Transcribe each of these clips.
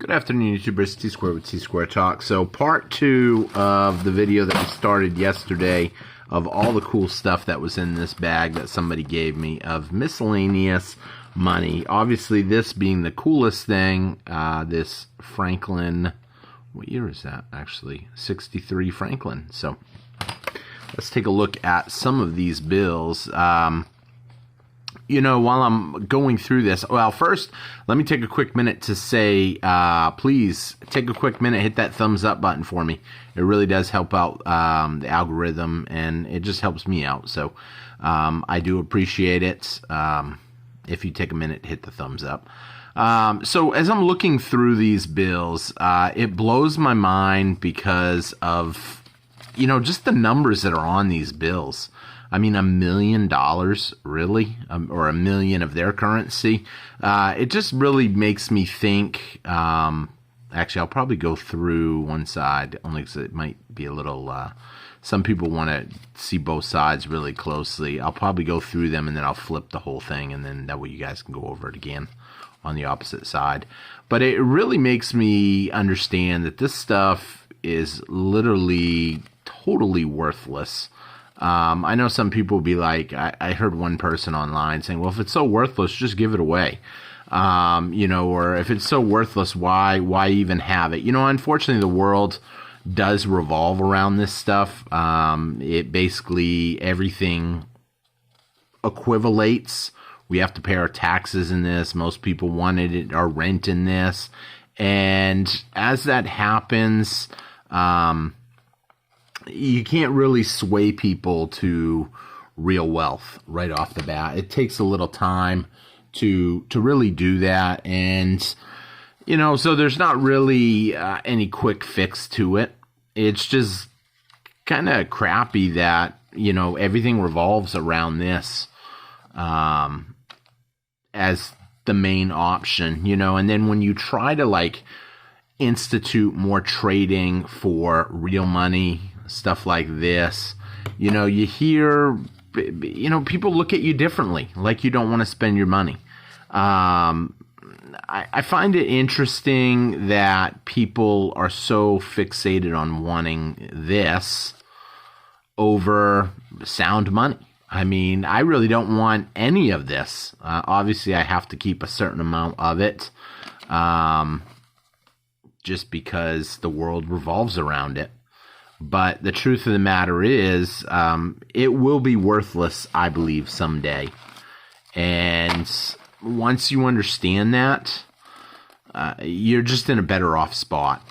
Good afternoon, YouTubers. T-Square with T-Square Talk. So part 2 of the video that we started yesterday of all the cool stuff that was in this bag that somebody gave me of miscellaneous money. Obviously, this being the coolest thing, this Franklin, what year is that actually? 63 Franklin. So let's take a look at some of these bills. You know, while I'm going through this, well, first, let me take a quick minute to say, please take a quick minute, hit that thumbs up button for me. It really does help out the algorithm, and it just helps me out. So I do appreciate it if you take a minute, hit the thumbs up. So as I'm looking through these bills, it blows my mind because of, you know, just the numbers that are on these bills. I mean, $1 million, really? Or $1 million of their currency? It just really makes me think, actually, I'll probably go through one side, only because it might be a little, some people want to see both sides really closely. I'll probably go through them, and then I'll flip the whole thing, and then that way you guys can go over it again on the opposite side. But it really makes me understand that this stuff is literally totally worthless. I know some people will be like, I heard one person online saying, well, if it's so worthless, just give it away. You know, or if it's so worthless, why even have it? You know, unfortunately, the world does revolve around this stuff. It basically, everything equivalates. We have to pay our taxes in this. Most people wanted it, our rent in this. And as that happens, you can't really sway people to real wealth right off the bat. It takes a little time to really do that. And, you know, so there's not really any quick fix to it. It's just kind of crappy that, you know, everything revolves around this as the main option, you know. And then when you try to, like, institute more trading for real money, stuff like this, you know, you hear, you know, people look at you differently, like you don't want to spend your money. I find it interesting that people are so fixated on wanting this over sound money. I mean, I really don't want any of this. Obviously, I have to keep a certain amount of it, just because the world revolves around it. But the truth of the matter is, it will be worthless, I believe, someday. And once you understand that, you're just in a better off spot.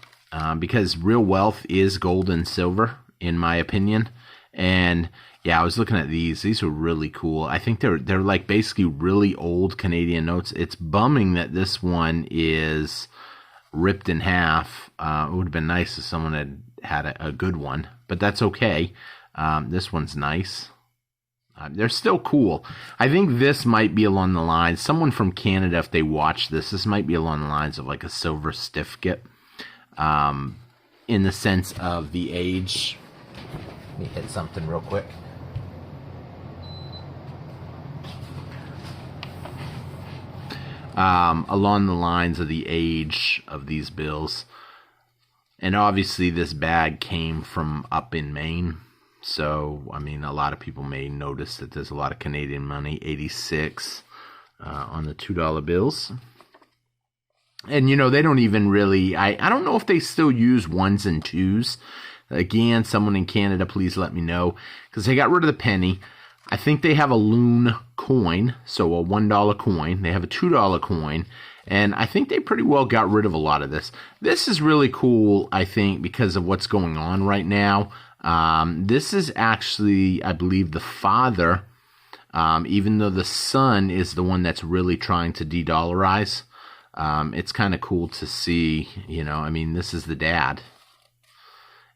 Because real wealth is gold and silver, in my opinion. And yeah, I was looking at these. These are really cool. I think they're like basically really old Canadian notes. It's bumming that this one is ripped in half. It would have been nice if someone had a good one, but that's okay. This one's nice. They're still cool. I think this might be along the lines, someone from Canada, if they watch this might be along the lines of like a silver certificate, in the sense of the age. Let me hit something real quick. Along the lines of the age of these bills. And obviously this bag came from up in Maine. So, I mean, a lot of people may notice that there's a lot of Canadian money, 86 on the $2 bills. And, you know, they don't even really, I don't know if they still use ones and twos. Again, someone in Canada, please let me know. Because they got rid of the penny. I think they have a loon coin, so a $1 coin. They have a $2 coin. And I think they pretty well got rid of a lot of this. This is really cool, I think, because of what's going on right now. This is actually, I believe, the father, even though the son is the one that's really trying to de-dollarize. It's kind of cool to see, you know, I mean, this is the dad.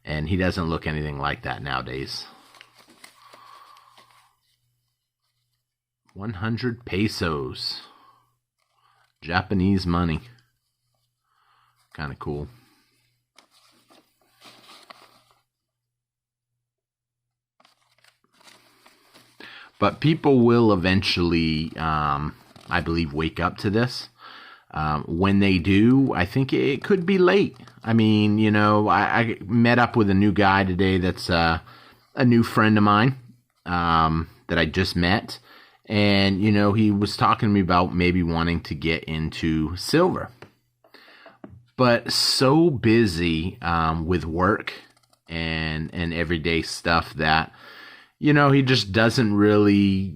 And he doesn't look anything like that nowadays. 100 pesos. Japanese money. Kind of cool. But people will eventually, I believe, wake up to this. When they do, I think it could be late. I mean, you know, I met up with a new guy today that's a new friend of mine that I just met. And, you know, he was talking to me about maybe wanting to get into silver. But so busy with work and everyday stuff that, you know, he just doesn't really...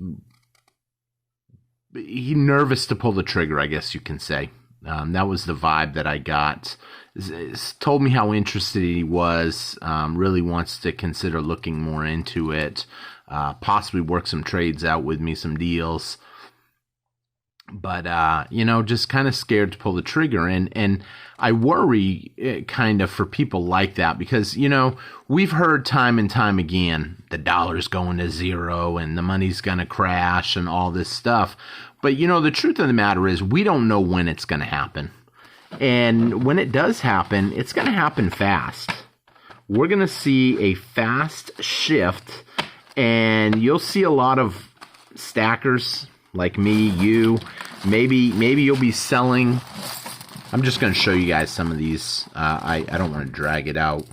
He's nervous to pull the trigger, I guess you can say. That was the vibe that I got. Told me how interested he was, really wants to consider looking more into it, possibly work some trades out with me, some deals. But, you know, just kind of scared to pull the trigger. And I worry kind of for people like that because, you know, we've heard time and time again, the dollar's going to zero and the money's going to crash and all this stuff. But, you know, the truth of the matter is we don't know when it's going to happen. And when it does happen, it's going to happen fast. We're going to see a fast shift, and you'll see a lot of stackers like me, you, maybe you'll be selling. I'm just going to show you guys some of these. I don't want to drag it out.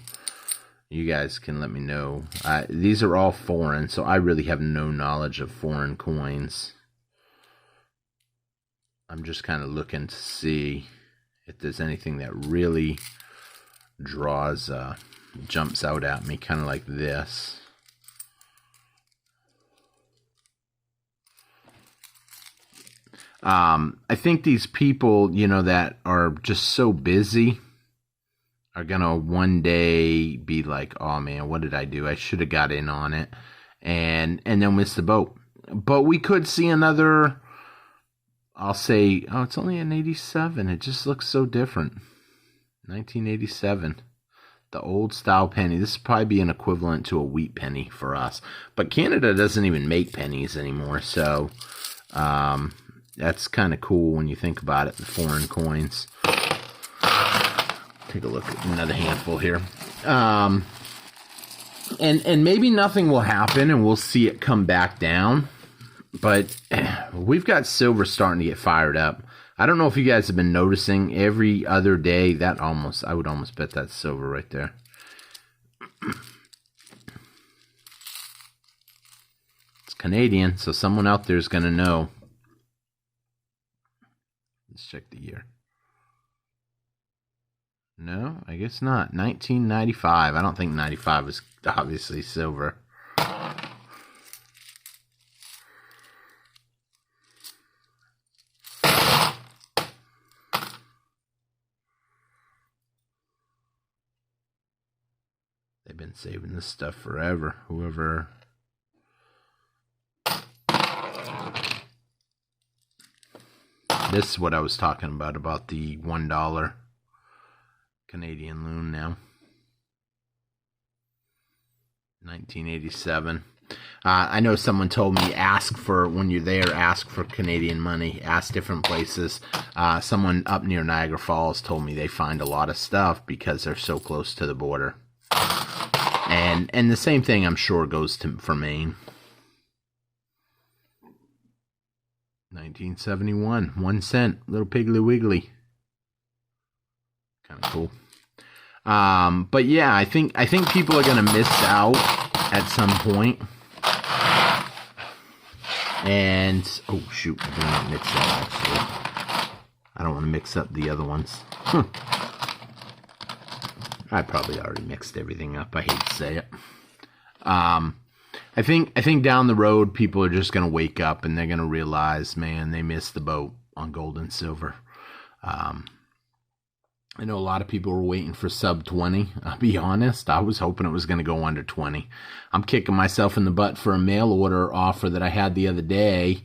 You guys can let me know. These are all foreign, so I really have no knowledge of foreign coins. I'm just kind of looking to see if there's anything that really draws, jumps out at me, kind of like this. I think these people, you know, that are just so busy are gonna one day be like, oh man, what did I do? I should have got in on it, and they'll miss the boat. But we could see another, I'll say, oh, it's only an 87. It just looks so different. 1987. The old style penny. This would probably be an equivalent to a wheat penny for us. But Canada doesn't even make pennies anymore, so that's kind of cool when you think about it, the foreign coins. Take a look at another handful here. And maybe nothing will happen and we'll see it come back down. But we've got silver starting to get fired up. I don't know if you guys have been noticing every other day that I would almost bet that's silver right there. It's Canadian, so someone out there is going to know. Let's check the year. No, I guess not. 1995. I don't think 95 was obviously silver. They've been saving this stuff forever. Whoever... This is what I was talking about the $1 Canadian loon now. 1987. I know someone told me ask for, when you're there, ask for Canadian money. Ask different places. Someone up near Niagara Falls told me they find a lot of stuff because they're so close to the border. And the same thing, I'm sure, goes for Maine. 1971, 1 cent, little Piggly Wiggly. Kind of cool. But yeah, I think people are gonna miss out at some point. And oh shoot, I don't want to mix that actually. I don't want to mix up the other ones. I probably already mixed everything up. I hate to say it. I think down the road, people are just going to wake up and they're going to realize, man, they missed the boat on gold and silver. I know a lot of people were waiting for sub 20. I'll be honest. I was hoping it was going to go under 20. I'm kicking myself in the butt for a mail order offer that I had the other day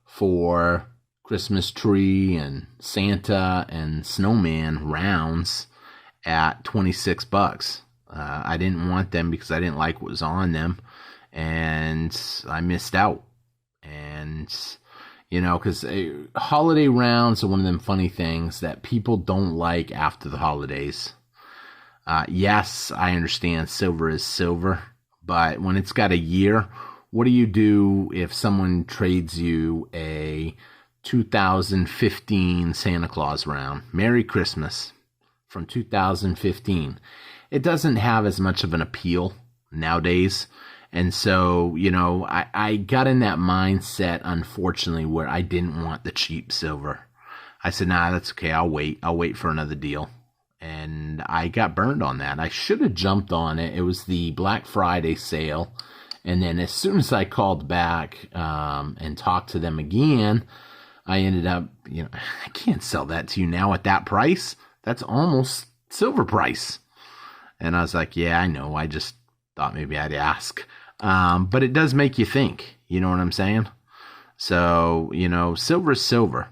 for Christmas tree and Santa and snowman rounds at $26. I didn't want them because I didn't like what was on them, and I missed out. And you know, because holiday rounds are one of them funny things that people don't like after the holidays. Yes, I understand silver is silver, but when it's got a year, what do you do if someone trades you a 2015 Santa Claus round. Merry Christmas from 2015. It doesn't have as much of an appeal nowadays. And so, you know, I got in that mindset, unfortunately, where I didn't want the cheap silver. I said, nah, that's okay. I'll wait for another deal. And I got burned on that. I should have jumped on it. It was the Black Friday sale. And then as soon as I called back and talked to them again, I ended up, you know, I can't sell that to you now at that price. That's almost silver price. And I was like, yeah, I know. I just thought maybe I'd ask. But it does make you think. You know what I'm saying? So, you know, silver is silver.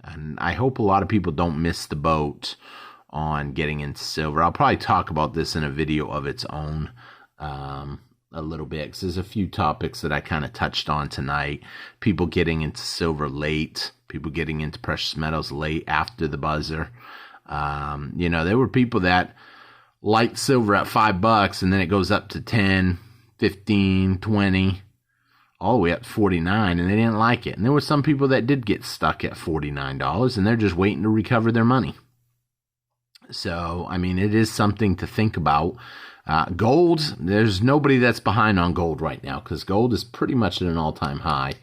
And I hope a lot of people don't miss the boat on getting into silver. I'll probably talk about this in a video of its own a little bit, because there's a few topics that I kind of touched on tonight. People getting into silver late, people getting into precious metals late after the buzzer. You know, there were people that liked silver at $5 and then it goes up to 10, 15, 20, all the way up to 49, and they didn't like it. And there were some people that did get stuck at $49 and they're just waiting to recover their money. So, I mean, it is something to think about. Gold, there's nobody that's behind on gold right now, because gold is pretty much at an all-time high.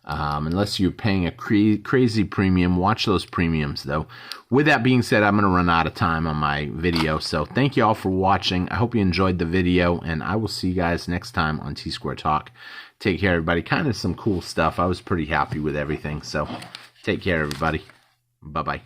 Unless you're paying a crazy premium. Watch those premiums, though. With that being said, I'm going to run out of time on my video. So thank you all for watching. I hope you enjoyed the video, and I will see you guys next time on T-Square Talk. Take care, everybody. Kind of some cool stuff. I was pretty happy with everything. So take care, everybody. Bye-bye.